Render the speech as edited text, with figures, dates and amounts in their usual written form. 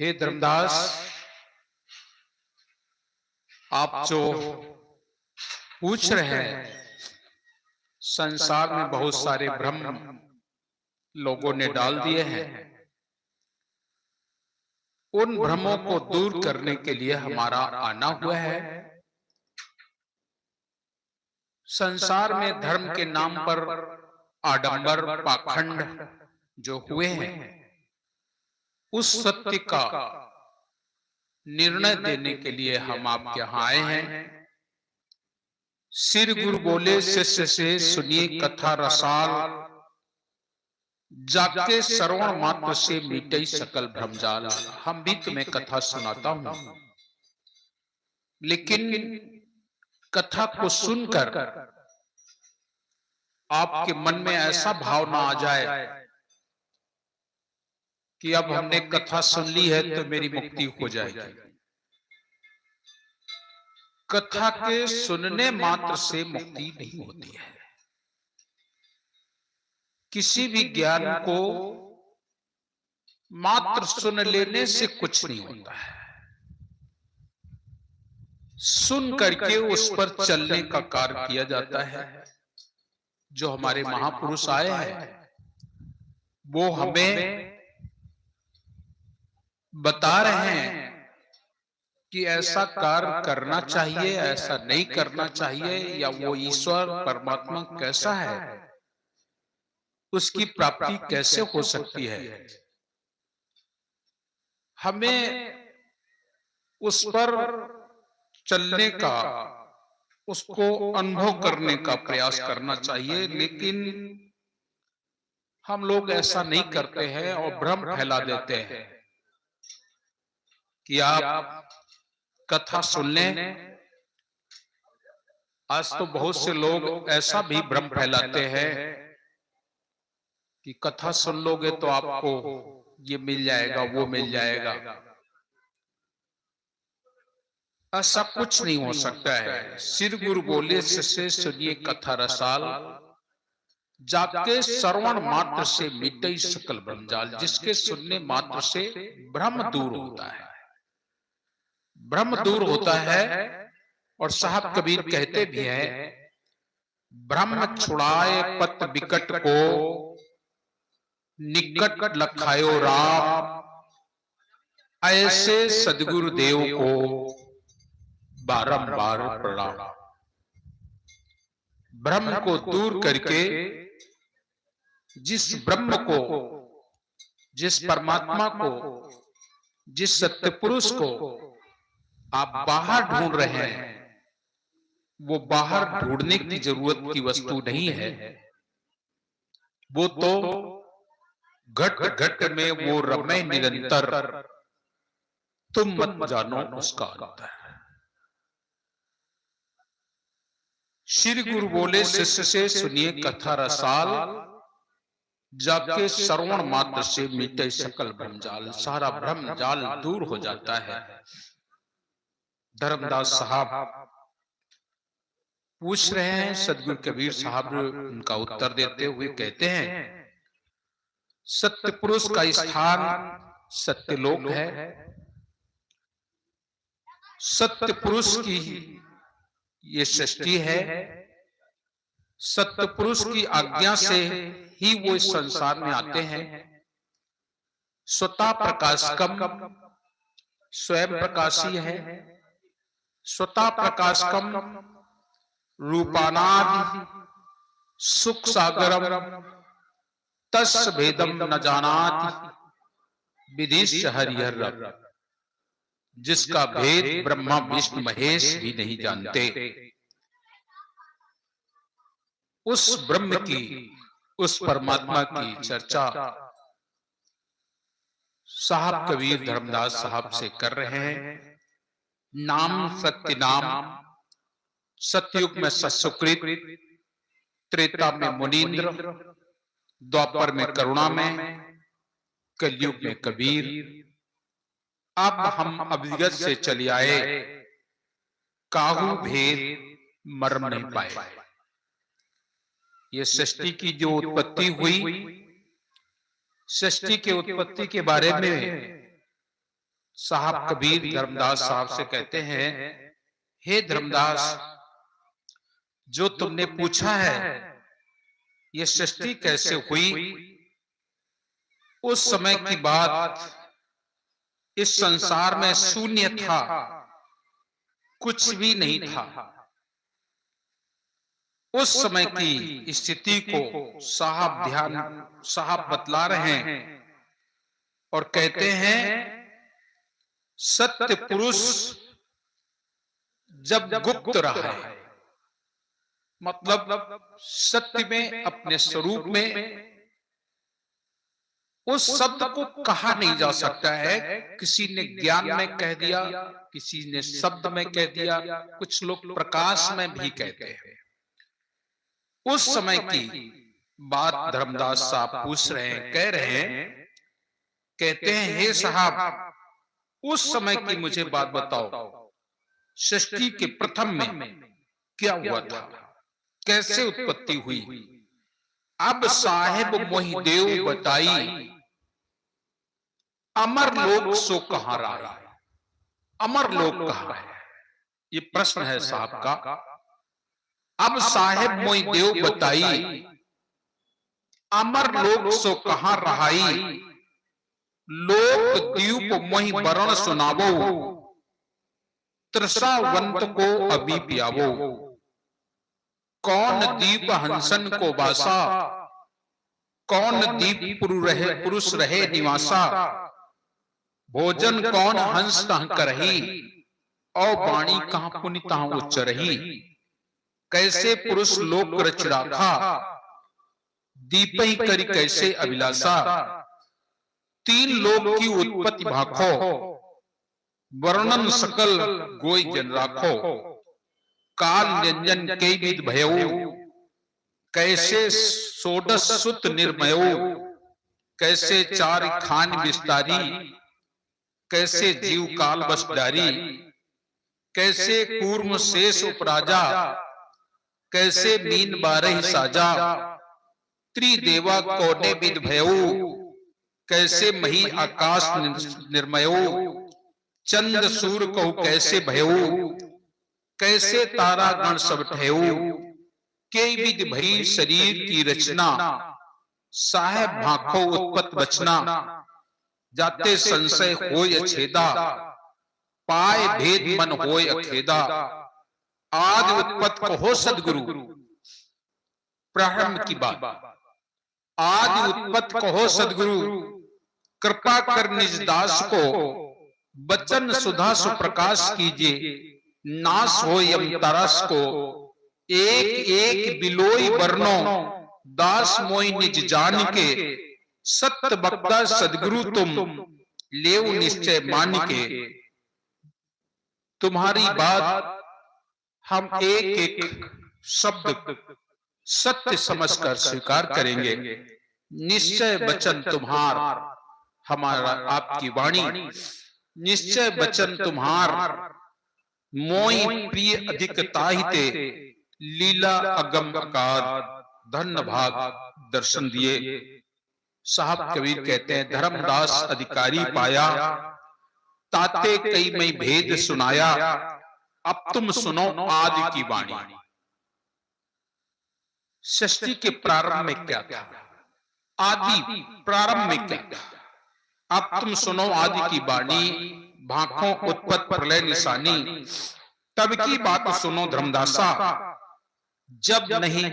हे धर्मदास, आप जो पूछ रहे हैं, संसार में बहुत सारे भ्रम लोगों ने डाल दिए हैं। उन भ्रमों को दूर करने के लिए हमारा आना हुआ है। संसार में धर्म के नाम पर आडंबर पाखंड जो हुए हैं, उस सत्य का निर्णय देने के लिए हम आपके यहां आए हैं। सिर गुरु बोले शिष्य से सुनिए कथा रसाल, जाके श्रवण मात्र से मिटे सकल भ्रमजाल। हम भी तुम्हें कथा सुनाता हूं, लेकिन कथा को सुनकर आपके मन में ऐसा भाव ना आ जाए कि अब हमने कथा सुन ली है तो मेरी मुक्ति हो जाएगी। कथा के सुनने मात्र से मुक्ति नहीं होती है। किसी भी ज्ञान को मात्र सुन लेने से कुछ नहीं होता है। सुन करके उस पर चलने का कार्य किया जाता है। जो हमारे महापुरुष आए हैं, वो हमें बता रहे हैं कि ऐसा कार्य करना चाहिए, ऐसा नहीं करना चाहिए, या वो ईश्वर परमात्मा कैसा है, उसकी प्राप्ति कैसे हो सकती है। हमें उस पर चलने का, उसको अनुभव करने का प्रयास करना चाहिए, लेकिन हम लोग ऐसा नहीं करते हैं और भ्रम फैला देते हैं कि आप कथा सुन लें। आज तो बहुत से लोग ऐसा भी भ्रम फैलाते हैं कि कथा सुन लोगे तो आपको ये मिल जाएगा, वो मिल जाएगा। ऐसा कुछ नहीं हो सकता है। सिर गुरु बोले शिष्य सुनिए कथा रसाल, जाके श्रवण मात्र से मिटे सकल भ्रमजाल। जिसके सुनने मात्र से भ्रम दूर होता है, भ्रम दूर होता है। और साहब कबीर कहते भी हैं, भ्रम छुड़ाए पत विकट को, निकट लखायो राम। ऐसे सदगुरु देव को बारंबार प्रणाम। ब्रह्म को दूर करके जिस ब्रह्म को, जिस परमात्मा को, जिस सत्य पुरुष को आप बाहर ढूंढ रहे हैं, वो बाहर ढूंढने की जरूरत की वस्तु नहीं है। वो तो घट घट में वो रमे निरंतर, तुम मत जानो उसका अंतर। श्री गुरु बोले शिष्य से सुनिए कथा रसाल, जाके श्रवण मात्र से मिटे सकल भ्रमजाल। सारा भ्रम जाल दूर हो जाता है। धर्मदास साहब पूछ रहे हैं, सदगुरु कबीर साहब उनका उत्तर देते हुए कहते हैं, सत्य पुरुष का स्थान सत्यलोक है। सत्य पुरुष की ये सृष्टि है। सत्य पुरुष की आज्ञा से ही वो इस संसार में आते हैं। स्वतः प्रकाशकम, स्वयं प्रकाशी है। स्वतः प्रकाशकम रूपानादि सुख सागरम, तस् भेदम न जानाति विदिश हरिहर। जिसका भेद ब्रह्मा विष्णु महेश भी नहीं जानते, उस ब्रह्म की, उस परमात्मा की चर्चा साहब कबीर धर्मदास साहब से कर रहे हैं। नाम सत्य नाम, सतयुग में सत्सुकृत, त्रेता में मुनीन्द्र, द्वापर में करुणामय, कलयुग में कबीर। अब हम अविगत से चले आए, काहू भेद मर्म नहीं पाए। ये सृष्टि की जो उत्पत्ति हुई, सृष्टि के उत्पत्ति के बारे में साहब कबीर धर्मदास साहब से कहते हैं, हे धर्मदास, जो तुमने पूछा है ये सृष्टि कैसे हुई, उस समय की बात इस संसार में शून्य था, कुछ भी नहीं था। उस समय की स्थिति को साहब बतला रहे हैं और कहते हैं, सत्य पुरुष जब गुप्त रहा है, मतलब सत्य में, अपने स्वरूप में, उस शब्द को कहा नहीं जा सकता है। किसी ने ज्ञान में कह दिया, किसी ने शब्द में कह दिया, कुछ लोग प्रकाश में भी कहते हैं। उस समय की बात धर्मदास साहब पूछ रहे हैं, कह रहे हैं, कहते हैं, हे साहब, उस समय की मुझे बात बताओ, सृष्टि के प्रथम में क्या हुआ था, कैसे उत्पत्ति हुई। अब साहेब मोहि देव बताई, अमर लोक सो कहां रहा। अमर लोक कहां है, ये प्रश्न है साहब का। अब साहेब मोहि देव बताई, अमर लोक सो कहां रहाई। लोक द्वीप मोहि वरण सुनावो, तृषावंत को अभी पियावो। कौन दीप हंसन को बासा, कौन दीप पुरुष रहे निवासा। भोजन कौन हंस तह करही, और वाणी कहां पुनि तहां उच्च रही। कैसे पुरुष लोक रच राखा, दीपहि करी कैसे अभिलाषा। तीन लोक की उत्पत्ति भाखो, वर्णन सकल गोई जन राखो। काल निरंजन कई विध भयो, कैसे षोडश सुत निर्मयो। कैसे चार खान विस्तारी, कैसे जीव काल बस डारी। कैसे कूर्म शेष उपराजा, कैसे मीन बारह साजा। त्रिदेवा कोने विद भयो, कैसे मही आकाश निर्मयो। चंद सूर कहु कैसे भयो, कैसे तारा गण सब ठयो। के विध भई शरीर की रचना, साहेब भाखो उत्पत बचना। जाते संशय होय अछेदा, पाए भेद मन होय अखेदा। आदि उत्पत कहो सदगुरु, प्रारंभ की बात। आदि उत्पत कहो सदगुरु, कृपा कर निज दास को। बचन सुधा सुप्रकाश कीजिए, नाश हो यम तरस को। एक एक बिलोई वर्णो, दास मोई निज जान के। सत्य बक्ता सदगुरु तुम, लेव निश्चय मान के। तुम्हारी बात हम एक एक शब्द सत्य समझकर स्वीकार करेंगे। निश्चय वचन तुम्हार, हमारा आपकी वाणी। निश्चय वचन तुम्हार, मोई प्रिय अधिक ताहिते। लीला अगम अकाद, धन्य भाग दर्शन दिए। साहब कबीर कहते हैं, धर्मदास अधिकारी पाया, ताते कई मई भेद सुनाया। अब तुम सुनो आदि की वाणी। सृष्टि के प्रारंभ में क्या था, आदि प्रारंभ में क्या था। अब तुम सुनो आदि की वाणी। भाखों उत्पत्त प्रलय निशानी। तब की बात सुनो धर्मदासा, जब नहीं